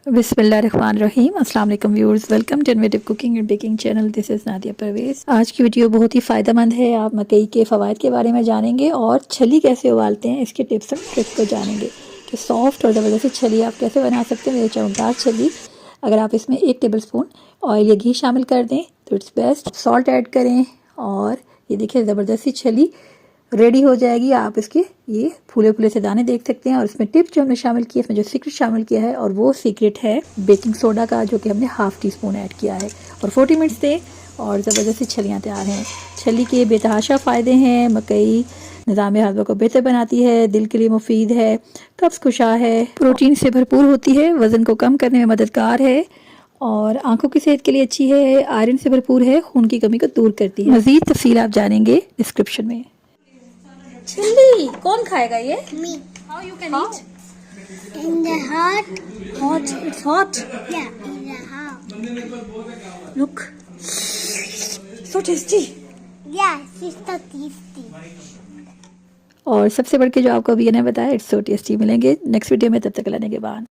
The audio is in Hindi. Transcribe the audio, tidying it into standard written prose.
बिस्मिल्लाहिर्रहमानिर्रहीम। अस्सलाम वालेकुम viewers, welcome to innovative cooking and baking channel. This is Nadia Parvez. आज की वीडियो बहुत ही फ़ायदेमंद है। आप मकई के फ़वाइद के बारे में जानेंगे और छली कैसे उबालते हैं इसके टिप्स एंड ट्रिक्स को जानेंगे कि सॉफ्ट और ज़बरदस्ती छली आप कैसे बना सकते हैं। मेरे चमकदार छली, अगर आप इसमें 1 टेबलस्पून ऑयल या घी शामिल कर दें तो इट्स बेस्ट। सॉल्ट ऐड करें और ये देखिए ज़बरदस्ती छली रेडी हो जाएगी। आप इसके ये फूले फूले से दाने देख सकते हैं। और इसमें टिप जो हमने शामिल किया, इसमें जो सीक्रेट शामिल किया है, और वो सीक्रेट है बेकिंग सोडा का, जो कि हमने ½ टीस्पून ऐड किया है। और 40 मिनट्स दें और ज़बरदस्ती छलियाँ तैयार हैं। छली के बेतहाशा फ़ायदे हैं। मकई निज़ाम हाज़मा को बेहतर बनाती है, दिल के लिए मुफीद है, कब्ज़ कुशा है, प्रोटीन से भरपूर होती है, वज़न को कम करने में मददगार है और आंखों की सेहत के लिए अच्छी है, आयरन से भरपूर है, खून की कमी को दूर करती है। मज़ीद तफसील आप जानेंगे डिस्क्रिप्शन में। चिल्ली कौन खाएगा ये? Me. How you can eat? In the heart. Hot. It's hot. Yeah, in the heart. Look. So tasty. Yeah, it's so tasty. और सबसे बढ़ के जो आपको अभी ने बताया, इट्स सो टेस्टी। मिलेंगे नेक्स्ट वीडियो में, तब तक लाने के बाद।